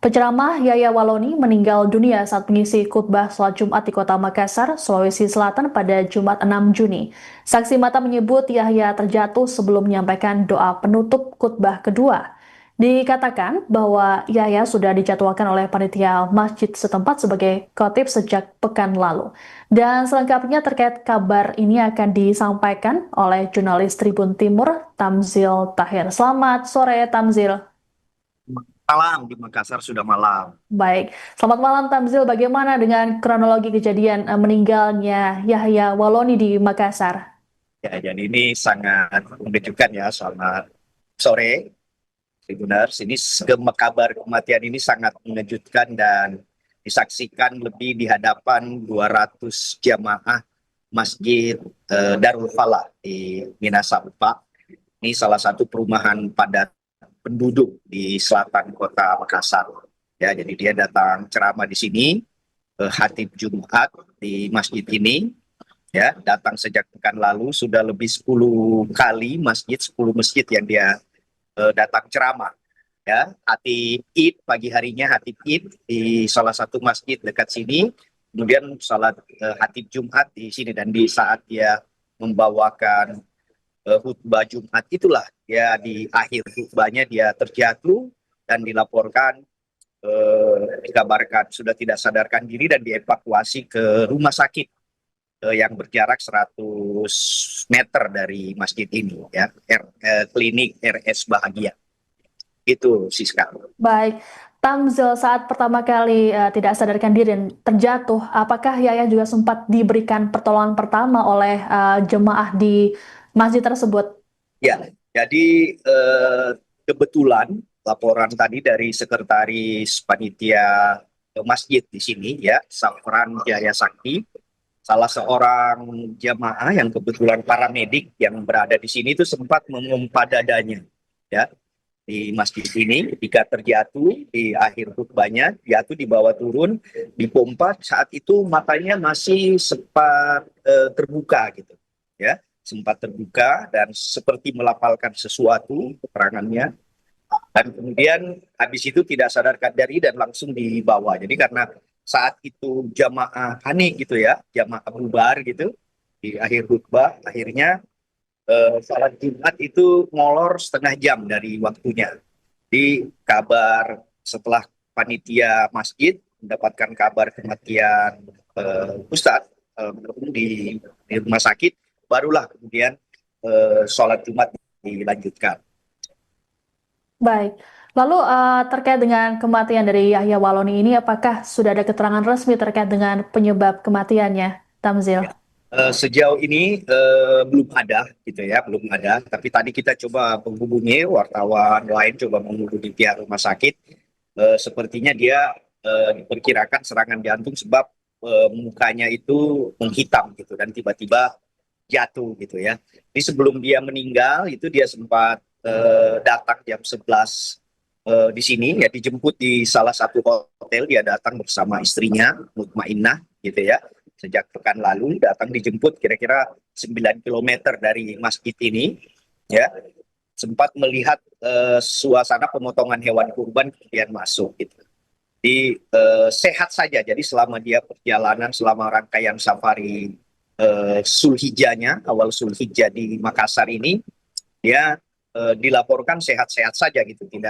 Penceramah Yahya Waloni meninggal dunia saat mengisi khutbah sholat Jumat di Kota Makassar, Sulawesi Selatan pada Jumat 6 Juni. Saksi mata menyebut Yahya terjatuh sebelum menyampaikan doa penutup khutbah kedua. Dikatakan bahwa Yahya sudah dijadwalkan oleh panitia masjid setempat sebagai khotib sejak pekan lalu. Dan selengkapnya terkait kabar ini akan disampaikan oleh jurnalis Tribun Timur, Tamzil Tahir. Selamat sore, Tamzil. Malam di Makassar sudah malam. Baik, selamat malam Tamzil. Bagaimana dengan kronologi kejadian meninggalnya Yahya Waloni di Makassar? Ya, jadi ini sangat mengejutkan ya. Selamat sore, Tribuners. Ini kabar kematian ini sangat mengejutkan dan disaksikan lebih di hadapan 200 jamaah Masjid Darul Falah di Minahasa. Ini salah satu perumahan padat penduduk di selatan kota Makassar. Ya, jadi dia datang ceramah di sini, khatib Jumat di masjid ini. Ya, datang sejak pekan lalu sudah lebih 10 kali 10 masjid yang dia datang ceramah. Ya, hatib Id pagi harinya, hatib Id di salah satu masjid dekat sini, kemudian salat hatib Jumat di sini, dan di saat dia membawakan khutbah Jumat itulah ya, di akhir khutbahnya dia terjatuh dan dilaporkan, dikabarkan sudah tidak sadarkan diri dan dievakuasi ke rumah sakit yang berjarak 100 meter dari masjid ini ya, klinik RS Bahagia. Itu Siska. Baik, Tamzil saat pertama kali tidak sadarkan diri dan terjatuh, apakah Yahya juga sempat diberikan pertolongan pertama oleh jemaah di masjid tersebut? Ya, jadi kebetulan laporan tadi dari sekretaris panitia masjid di sini ya, Safran Jaya Sakti, salah seorang jamaah yang kebetulan paramedik yang berada di sini itu sempat memompa dadanya ya di masjid ini. Ketika terjatuh di akhir khutbahnya, jatuh, dibawa turun, dipompa, saat itu matanya masih sempat terbuka gitu ya, sempat terbuka dan seperti melafalkan sesuatu keterangannya, dan kemudian habis itu tidak sadarkan diri dan langsung dibawa. Jadi karena saat itu jamaah panik gitu ya, jamaah bubar gitu di akhir khutbah, akhirnya salat Jumat itu molor setengah jam dari waktunya. Di kabar setelah panitia masjid mendapatkan kabar kematian Ustadz di rumah sakit, barulah kemudian sholat Jumat dilanjutkan. Baik, lalu terkait dengan kematian dari Yahya Waloni ini, apakah sudah ada keterangan resmi terkait dengan penyebab kematiannya, Tamzil? Ya. Sejauh ini belum ada gitu ya, belum ada. Tapi tadi kita coba menghubungi wartawan lain, coba menghubungi pihak rumah sakit. Sepertinya dia diperkirakan serangan jantung sebab mukanya itu menghitam gitu dan tiba-tiba jatuh gitu ya. Jadi sebelum dia meninggal itu dia sempat datang jam 11 di sini ya, dijemput di salah satu hotel. Dia datang bersama istrinya Mutmainnah gitu ya. Sejak pekan lalu datang dijemput kira-kira 9 kilometer dari masjid ini ya. Sempat melihat suasana pemotongan hewan kurban kemudian masuk gitu. Sehat saja. Jadi selama dia perjalanan, selama rangkaian safari Sulhijjahnya, awal Sulhijjah di Makassar ini, dia dilaporkan sehat-sehat saja gitu, eh,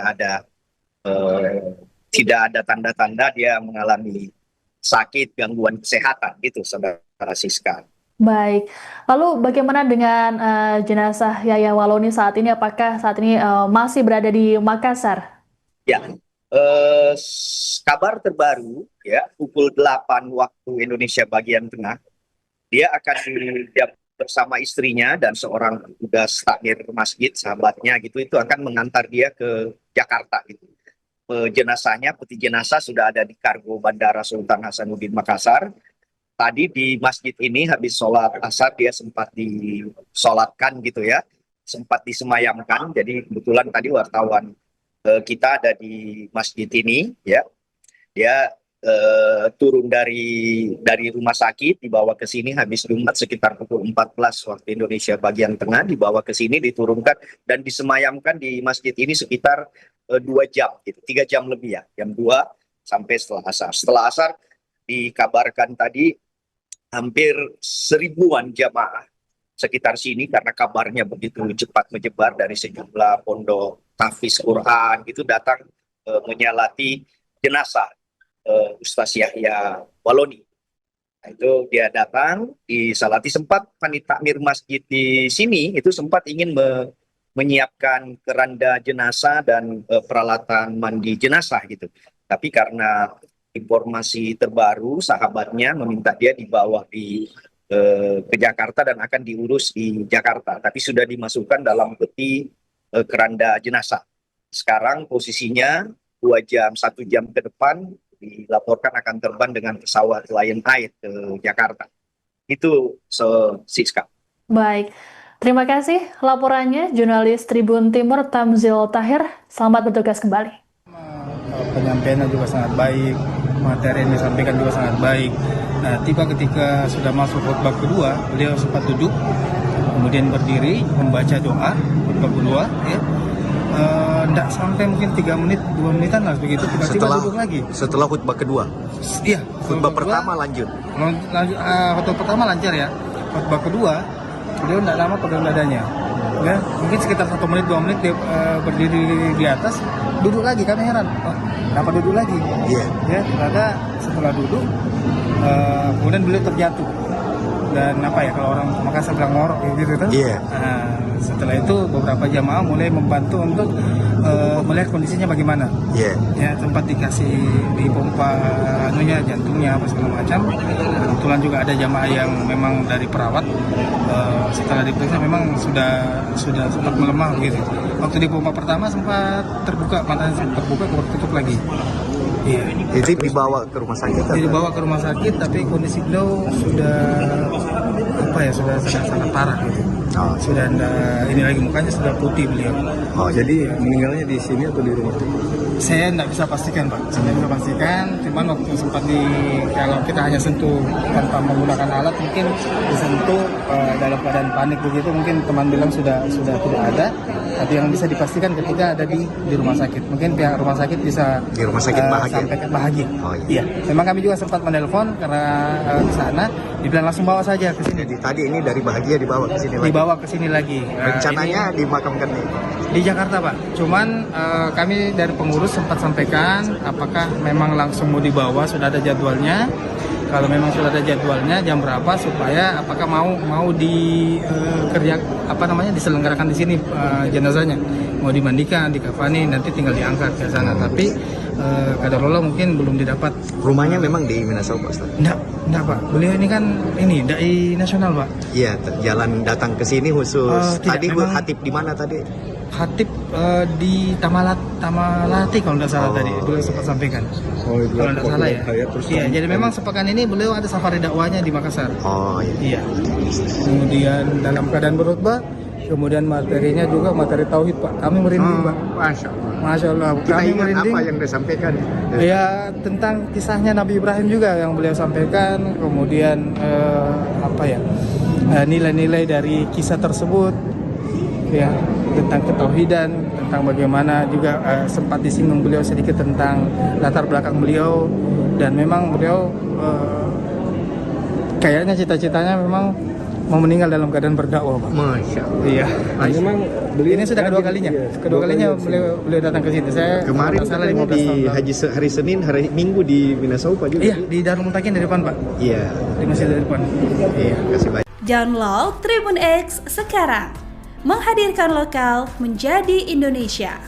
tidak ada tanda-tanda dia mengalami sakit, gangguan kesehatan gitu, saudara Siska. Baik, lalu bagaimana dengan jenazah Yahya Waloni saat ini? Apakah saat ini masih berada di Makassar? Ya, kabar terbaru ya, pukul 8 waktu Indonesia bagian tengah, dia bersama istrinya dan seorang petugas takmir masjid, sahabatnya gitu, itu akan mengantar dia ke Jakarta gitu. Peti jenazah sudah ada di kargo Bandara Sultan Hasanuddin Makassar. Tadi di masjid ini habis sholat asar dia sempat disolatkan gitu ya, sempat disemayamkan. Jadi kebetulan tadi wartawan kita ada di masjid ini ya, dia turun dari rumah sakit, dibawa ke sini habis Jumat sekitar pukul 14 waktu Indonesia bagian tengah, dibawa ke sini, diturunkan dan disemayamkan di masjid ini sekitar 2 jam, gitu, 3 jam lebih ya, jam 2 sampai setelah asar. Setelah asar dikabarkan tadi hampir 1000-an jamaah sekitar sini karena kabarnya begitu cepat menyebar dari sejumlah pondok tahfiz Quran itu datang menyalati jenazah Ustaz Yahya Waloni. Nah, itu dia datang disalati, sempat panitia takmir masjid di sini itu sempat ingin menyiapkan keranda jenazah dan peralatan mandi jenazah gitu. Tapi karena informasi terbaru sahabatnya meminta dia dibawa ke Jakarta dan akan diurus di Jakarta, tapi sudah dimasukkan dalam peti keranda jenazah. Sekarang posisinya 1 jam ke depan dilaporkan akan terbang dengan pesawat Lion Air ke Jakarta. Itu Siska. Baik, terima kasih laporannya jurnalis Tribun Timur Tamzil Tahir. Selamat bertugas kembali. Penyampaiannya juga sangat baik, materi yang disampaikan juga sangat baik. Nah, tiba ketika sudah masuk khutbah kedua, beliau sempat duduk, kemudian berdiri membaca doa khutbah kedua, ya. Tidak sampai mungkin 3 menit, 2 menitan lah begitu, tiba-tiba duduk lagi. Setelah khutbah kedua? Iya. Khutbah pertama lanjut? Khutbah pertama lancar ya. Khutbah kedua, beliau tidak lama pegang dadanya. Ya, mungkin sekitar 1 menit, 2 menit dia berdiri di atas, duduk lagi. Kami heran, kenapa duduk lagi? Iya. Ya, ternyata setelah duduk, kemudian beliau terjatuh. Dan apa ya, kalau orang Makassar bilang ngorok gitu kan? Iya. Setelah itu beberapa jamaah mulai membantu untuk melihat kondisinya bagaimana. Iya. Ya, sempat dikasih dipompa jantungnya apa segala macam. Kebetulan juga ada jamaah yang memang dari perawat, setelah diperiksa memang sudah sempat melemah gitu. Waktu dipompa pertama sempat terbuka, matanya sempat terbuka, kemudian tutup lagi. Iya. Itu dibawa ke rumah sakit? Dibawa ke rumah sakit, tapi kondisi beliau sudah sudah sangat parah gitu. Oh. Sudah ini lagi, mukanya sudah putih beliau. Oh, jadi meninggalnya di sini atau di rumah? Saya tidak bisa pastikan, Pak. Saya tidak bisa pastikan. Cuman waktu sempat kalau kita hanya sentuh tanpa menggunakan alat, mungkin disentuh dalam keadaan panik begitu, mungkin teman bilang sudah tidak ada. Tapi yang bisa dipastikan ketika ada di rumah sakit. Mungkin pihak rumah sakit bisa di rumah sakit Bahagia. Sampai Bahagia. Oh, iya. Memang kami juga sempat menelpon karena ke sana, dibilang langsung bawa saja ke sini. Jadi tadi ini dari Bahagia dibawa ke sini lagi? Dibawa ke sini lagi. Rencananya dimakamkan di Jakarta, Pak. Cuman kami dari pengurus sempat sampaikan apakah memang langsung mau dibawa, sudah ada jadwalnya. Kalau memang sudah ada jadwalnya jam berapa, supaya apakah mau diselenggarakan di sini jenazahnya, mau dimandikan, dikafani, nanti tinggal diangkat ke sana. Tapi kadarullah mungkin belum didapat. Rumahnya memang di Minasau, Pak Ustaz? Enggak, Pak. Beliau ini kan dai nasional, Pak. Iya, jalan datang ke sini khusus. Tadi khatib di mana tadi? Khatib di Tamalati kalau tidak salah tadi beliau sempat sampaikan. Oh, itu kalau tidak salah ya. Iya, jadi memang sepekan ini beliau ada safari dakwahnya di Makassar. Oh iya. Kemudian dalam keadaan berkhutbah, kemudian materinya juga materi tauhid, Pak. Kami merinding, Pak. Masya Allah. Kami merinding. Apa yang disampaikan? Ya, tentang kisahnya Nabi Ibrahim juga yang beliau sampaikan. Kemudian nilai-nilai dari kisah tersebut, ya, tentang ketauhidan, tentang bagaimana juga sempat disinggung beliau sedikit tentang latar belakang beliau, dan memang beliau kayaknya cita-citanya memang mau meninggal dalam keadaan berdakwah, Pak. Masya Allah. Iya. Memang beliau ini sudah kedua kalinya. Kedua kalinya beliau datang ke sini. Saya kemarin di hari Senin, hari Minggu di Minasau, Pak juga. Iya, di Darul Mutakin di depan, Pak. Iya. Di masjid di depan. Iya, kasih banyak. Download Tribun X sekarang. Menghadirkan lokal menjadi Indonesia.